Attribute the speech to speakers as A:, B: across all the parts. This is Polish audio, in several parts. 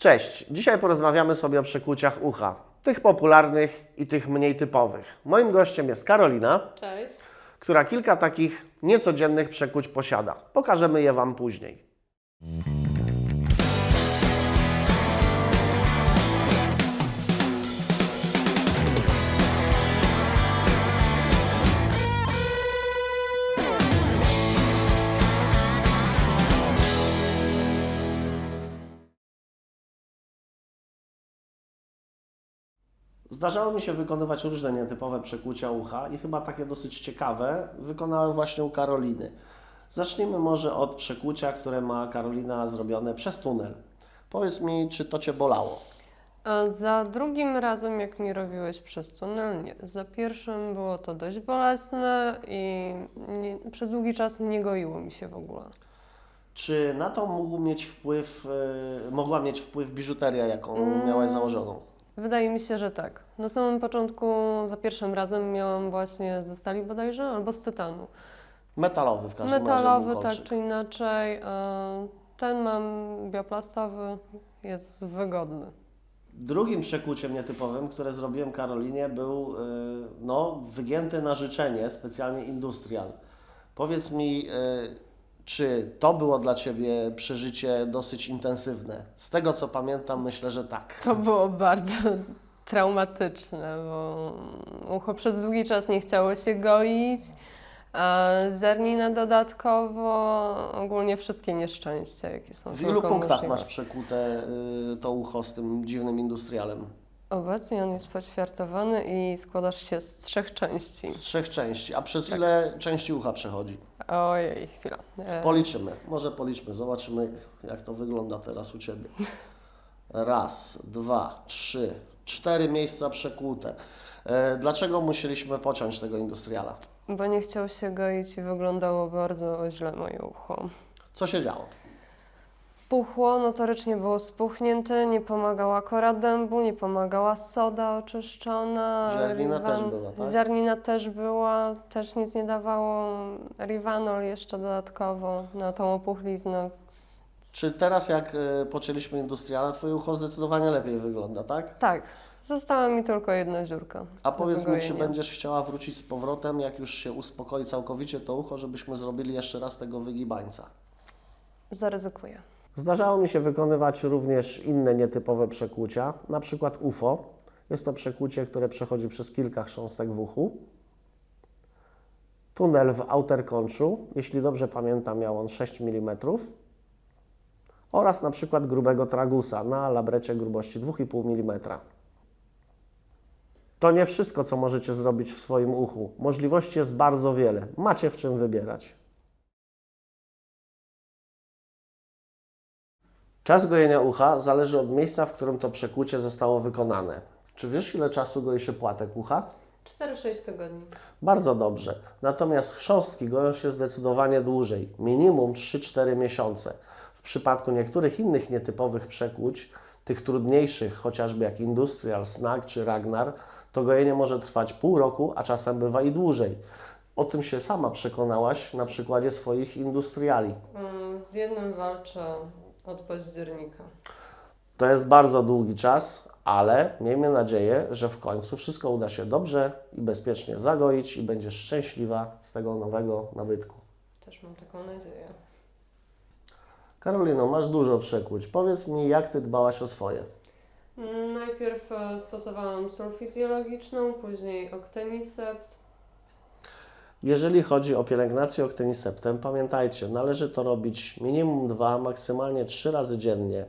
A: Cześć, dzisiaj porozmawiamy sobie o przekłuciach ucha, tych popularnych i tych mniej typowych. Moim gościem jest Karolina,
B: Cześć.
A: która kilka takich niecodziennych przekłuć posiada. Pokażemy je Wam później. Zdarzało mi się wykonywać różne nietypowe przekłucia ucha i chyba takie dosyć ciekawe wykonałem właśnie u Karoliny. Zacznijmy może od przekłucia, które ma Karolina zrobione przez tunel. Powiedz mi, czy to Cię bolało?
B: Za drugim razem, jak mi robiłeś przez tunel, nie. Za pierwszym było to dość bolesne i przez długi czas nie goiło mi się w ogóle.
A: Czy na to mogła mieć wpływ biżuteria, jaką miałaś założoną?
B: Wydaje mi się, że tak. Na samym początku, za pierwszym razem miałam właśnie ze stali bodajże, albo z tytanu.
A: Metalowy w każdym razie
B: Metalowy,
A: był
B: tak
A: kolczyk.
B: czy inaczej. Ten mam bioplastowy, jest wygodny.
A: Drugim przekłuciem nietypowym, które zrobiłem Karolinie, był wygięty na życzenie, specjalnie industrial. Powiedz mi, czy to było dla Ciebie przeżycie dosyć intensywne? Z tego co pamiętam, myślę, że tak.
B: To było bardzo traumatyczne, bo ucho przez długi czas nie chciało się goić, a zernina dodatkowo, ogólnie wszystkie nieszczęścia, jakie są
A: W ilu
B: tylko
A: punktach
B: możliwe.
A: masz przekute to ucho z tym dziwnym industrialem?
B: Obecnie on jest poćwiartowany i składa się z 3 części.
A: Z 3 części. A przez ile części ucha przechodzi?
B: Ojej, chwila.
A: Policzymy. Może policzmy. Zobaczymy, jak to wygląda teraz u Ciebie. Raz, dwa, trzy, 4 miejsca przekłute. Dlaczego musieliśmy pociąć tego industriala?
B: Bo nie chciał się goić i wyglądało bardzo źle moje ucho.
A: Co się działo?
B: Puchło notorycznie było spuchnięte, nie pomagała kora dębu, nie pomagała soda oczyszczona.
A: Ziarnina też była, tak?
B: Ziarnina też była, też nic nie dawało. Rivanol jeszcze dodatkowo na tą opuchliznę.
A: Czy teraz, jak pocięliśmy industriala, Twoje ucho zdecydowanie lepiej wygląda, tak?
B: Tak, została mi tylko jedna dziurka.
A: A
B: do
A: powiedz mi, czy
B: wygojenia.
A: będziesz chciała wrócić z powrotem, jak już się uspokoi całkowicie to ucho, żebyśmy zrobili jeszcze raz tego wygibańca?
B: Zaryzykuję.
A: Zdarzało mi się wykonywać również inne nietypowe przekłucia, na przykład UFO. Jest to przekłucie, które przechodzi przez kilka chrząstek w uchu. Tunel w outer conchu, jeśli dobrze pamiętam, miał on 6 mm. Oraz na przykład grubego tragusa na labrecie grubości 2,5 mm. To nie wszystko, co możecie zrobić w swoim uchu. Możliwości jest bardzo wiele. Macie w czym wybierać. Czas gojenia ucha zależy od miejsca, w którym to przekłucie zostało wykonane. Czy wiesz, ile czasu goi się płatek ucha?
B: 4-6 tygodni.
A: Bardzo dobrze. Natomiast chrząstki goją się zdecydowanie dłużej, minimum 3-4 miesiące. W przypadku niektórych innych nietypowych przekłuć, tych trudniejszych, chociażby jak Industrial, Snag czy Ragnar, to gojenie może trwać pół roku, a czasem bywa i dłużej. O tym się sama przekonałaś na przykładzie swoich Industriali.
B: Z jednym walczę od października.
A: To jest bardzo długi czas, ale miejmy nadzieję, że w końcu wszystko uda się dobrze i bezpiecznie zagoić i będziesz szczęśliwa z tego nowego nabytku.
B: Też mam taką nadzieję.
A: Karolino, masz dużo przekłuć. Powiedz mi, jak Ty dbałaś o swoje?
B: Najpierw stosowałam sól fizjologiczną, później Octenisept.
A: Jeżeli chodzi o pielęgnację Octeniseptem, pamiętajcie, należy to robić minimum 2, maksymalnie 3 razy dziennie.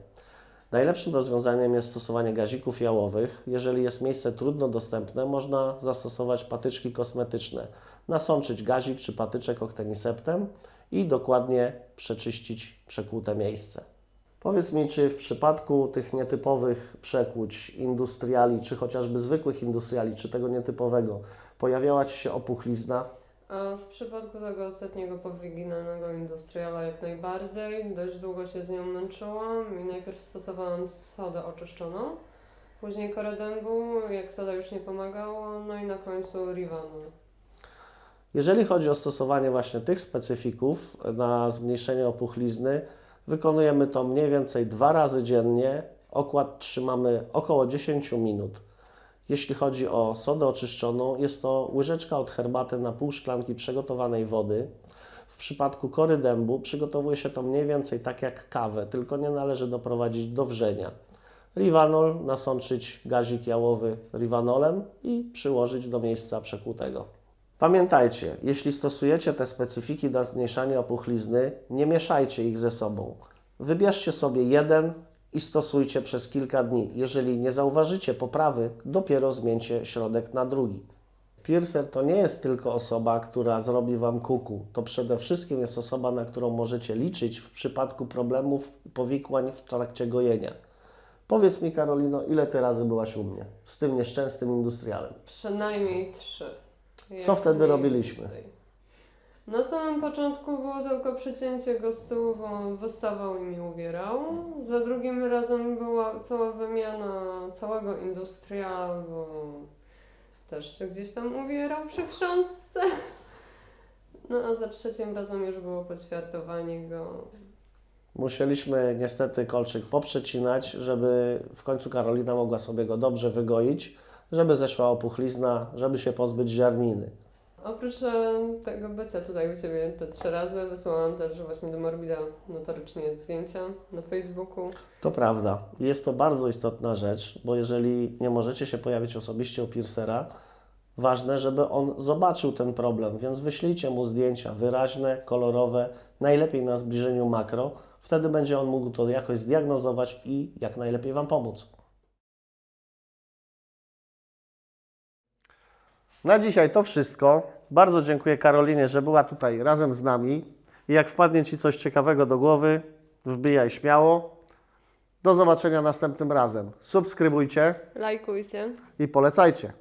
A: Najlepszym rozwiązaniem jest stosowanie gazików jałowych. Jeżeli jest miejsce trudno dostępne, można zastosować patyczki kosmetyczne. Nasączyć gazik czy patyczek Octeniseptem i dokładnie przeczyścić przekłute miejsce. Powiedz mi, czy w przypadku tych nietypowych przekłuć, industriali, czy chociażby zwykłych industriali, czy tego nietypowego, pojawiała Ci się opuchlizna?
B: A w przypadku tego ostatniego powyginanego industriala jak najbardziej. Dość długo się z nią męczyłam i najpierw stosowałam sodę oczyszczoną, później korę dębu, jak soda już nie pomagała, no i na końcu Rivanol.
A: Jeżeli chodzi o stosowanie właśnie tych specyfików na zmniejszenie opuchlizny, wykonujemy to mniej więcej 2 razy dziennie okład trzymamy około 10 minut. Jeśli chodzi o sodę oczyszczoną, jest to łyżeczka od herbaty na pół szklanki przygotowanej wody. W przypadku kory dębu przygotowuje się to mniej więcej tak jak kawę, tylko nie należy doprowadzić do wrzenia. Rivanol, nasączyć gazik jałowy rivanolem i przyłożyć do miejsca przekłutego. Pamiętajcie, jeśli stosujecie te specyfiki na zmniejszanie opuchlizny, nie mieszajcie ich ze sobą. Wybierzcie sobie jeden i stosujcie przez kilka dni. Jeżeli nie zauważycie poprawy, dopiero zmieńcie środek na drugi. Piercer to nie jest tylko osoba, która zrobi Wam kuku. To przede wszystkim jest osoba, na którą możecie liczyć w przypadku problemów i powikłań w trakcie gojenia. Powiedz mi, Karolino, ile Ty razy byłaś u mnie z tym nieszczęsnym industrialem?
B: Przynajmniej 3.
A: Co wtedy
B: mniej
A: robiliśmy?
B: więcej. Na samym początku było tylko przecięcie go z tyłu, bo on wystawał i mi uwierał. Za drugim razem była cała wymiana całego industriala, bo też się gdzieś tam uwierał przy chrząstce. No a za trzecim razem już było poćwiartowanie go.
A: Musieliśmy niestety kolczyk poprzecinać, żeby w końcu Karolina mogła sobie go dobrze wygoić, żeby zeszła opuchlizna, żeby się pozbyć ziarniny.
B: Oprócz tego bycia tutaj u Ciebie te 3 razy, wysłałam też właśnie do Morbida notorycznie zdjęcia na Facebooku.
A: To prawda. Jest to bardzo istotna rzecz, bo jeżeli nie możecie się pojawić osobiście u piercera, ważne, żeby on zobaczył ten problem, więc wyślijcie mu zdjęcia wyraźne, kolorowe, najlepiej na zbliżeniu makro. Wtedy będzie on mógł to jakoś zdiagnozować i jak najlepiej Wam pomóc. Na dzisiaj to wszystko. Bardzo dziękuję Karolinie, że była tutaj razem z nami. I jak wpadnie Ci coś ciekawego do głowy, wbijaj śmiało. Do zobaczenia następnym razem. Subskrybujcie
B: Lajkujcie.
A: i polecajcie.